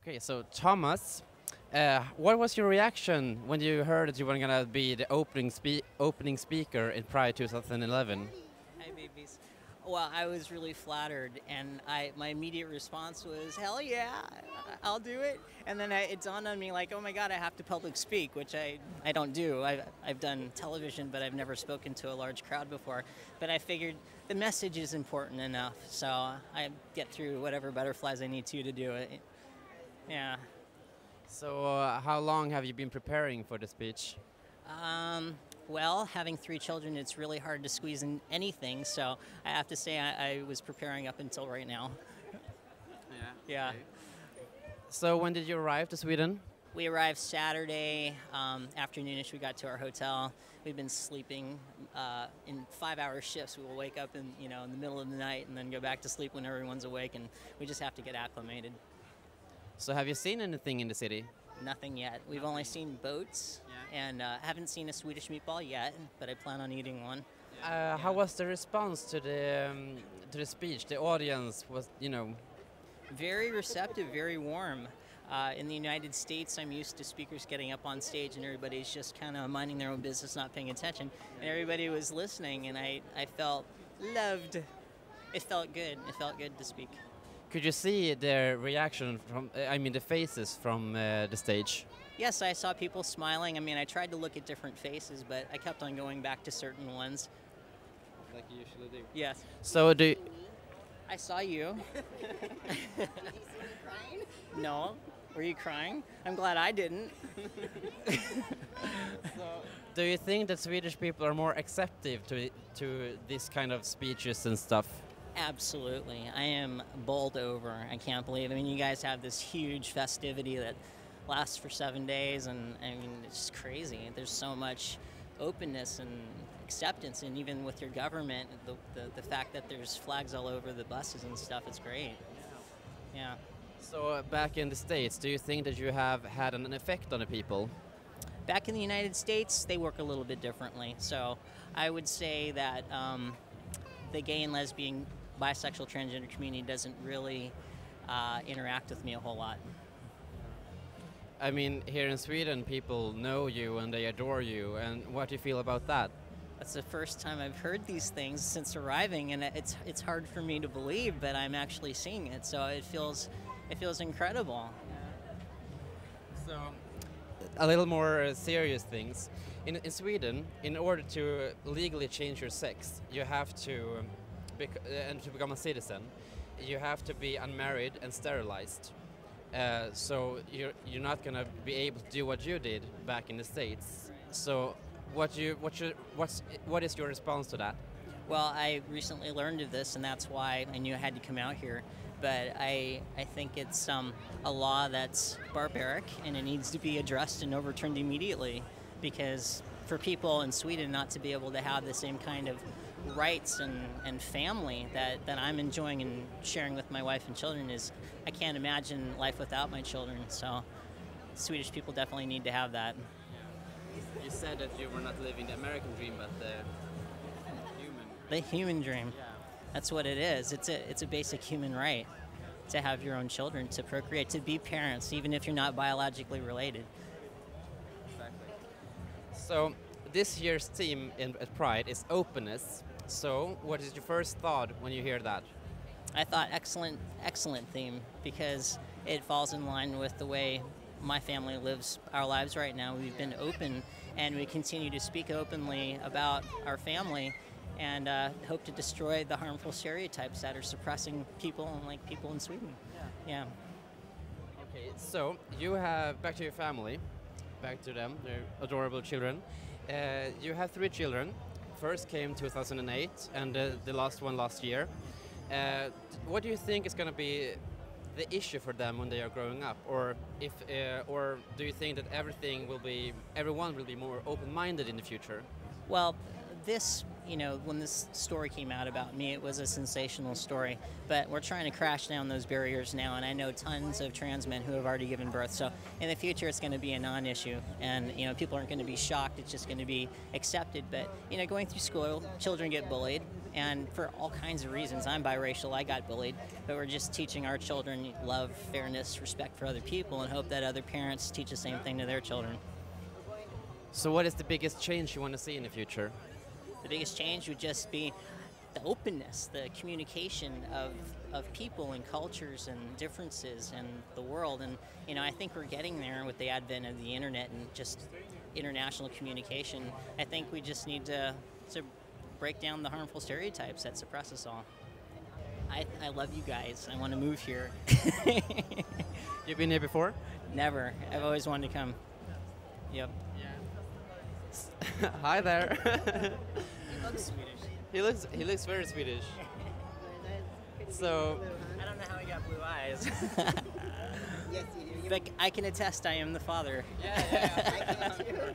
Okay, so Thomas, what was your reaction when you heard that you were gonna be the opening speaker in Pride 2011? Hi, babies. Well, I was really flattered, and my immediate response was, "Hell yeah, I'll do it." And then it dawned on me, like, "Oh my God, I have to public speak," which I don't do. I've done television, but I've never spoken to a large crowd before. But I figured the message is important enough, so I get through whatever butterflies I need to do it. Yeah. So, how long have you been preparing for the speech? Well, having 3 children, it's really hard to squeeze in anything, so I have to say I was preparing up until right now. Yeah. Okay. So, when did you arrive to Sweden? We arrived Saturday afternoonish. We got to our hotel. We've been sleeping in 5-hour shifts. We will wake up in the middle of the night and then go back to sleep when everyone's awake, and we just have to get acclimated. So, have you seen anything in the city? Nothing yet. We've only seen boats, and haven't seen a Swedish meatball yet, but I plan on eating one. How was the response to the speech? The audience was, Very receptive, very warm. In the United States, I'm used to speakers getting up on stage and everybody's just kind of minding their own business, not paying attention. And everybody was listening, and I felt loved. It felt good. It felt good to speak. Could you see their reaction from, the faces from the stage? Yes, I saw people smiling. I mean, I tried to look at different faces, but I kept on going back to certain ones. Like you usually do. Yes. So I saw you. Did you see me crying? No. Were you crying? I'm glad I didn't. do you think that Swedish people are more accepting to this kind of speeches and stuff? Absolutely. I am bowled over. I can't believe. I mean, you guys have this huge festivity that lasts for 7 days, and I mean, it's just crazy. There's so much openness and acceptance, and even with your government, the fact that there's flags all over the buses and stuff, it's great. Yeah. So back in the States, do you think that you have had an effect on the people? Back in the United States, they work a little bit differently. So I would say that the gay and lesbian, bisexual, transgender community doesn't really interact with me a whole lot. I mean, here in Sweden, people know you and they adore you. And what do you feel about that? That's the first time I've heard these things since arriving, and it's hard for me to believe, but I'm actually seeing it. So it feels incredible. So, a little more serious things. In Sweden, in order to legally change your sex, you have to, and to become a citizen, you have to be unmarried and sterilized. So you're not gonna be able to do what you did back in the States. So what is your response to that? Well, I recently learned of this, and that's why I knew I had to come out here. But I think it's a law that's barbaric, and it needs to be addressed and overturned immediately, because for people in Sweden not to be able to have the same kind of rights and family that I'm enjoying and sharing with my wife and children I can't imagine life without my children. So Swedish people definitely need to have that. You said that you were not living the American dream, but The human dream. Yeah. That's what it is. It's a basic human right to have your own children, to procreate, to be parents, even if you're not biologically related. Exactly. So this year's theme at Pride is openness. So what is your first thought when you hear that? I thought excellent theme, because it falls in line with the way my family lives our lives right now. We've been open, and we continue to speak openly about our family, and hope to destroy the harmful stereotypes that are suppressing people, like people in Sweden. Yeah. Okay, so you have, back to your family, back to them, they're adorable children. You have 3 children. First came 2008, and the last one last year. What do you think is going to be the issue for them when they are growing up, or do you think that everyone will be more open-minded in the future? Well, when this story came out about me, it was a sensational story, but we're trying to crash down those barriers now, and I know tons of trans men who have already given birth, so in the future it's going to be a non-issue, and people aren't going to be shocked, it's just going to be accepted. But going through school, children get bullied, And for all kinds of reasons, I'm biracial, I got bullied, but we're just teaching our children love, fairness, respect for other people, and hope that other parents teach the same thing to their children. So what is the biggest change you want to see in the future? The biggest change would just be the openness, the communication of people and cultures and differences and the world. And, you know, I think we're getting there with the advent of the internet and just international communication. I think we just need to break down the harmful stereotypes that suppress us all. I love you guys. I want to move here. You've been here before? Never. I've always wanted to come. Yep. Hi there. He looks Swedish. He looks very Swedish. So I don't know how he got blue eyes. Yes, you do. But I can attest I am the father. yeah. I can too.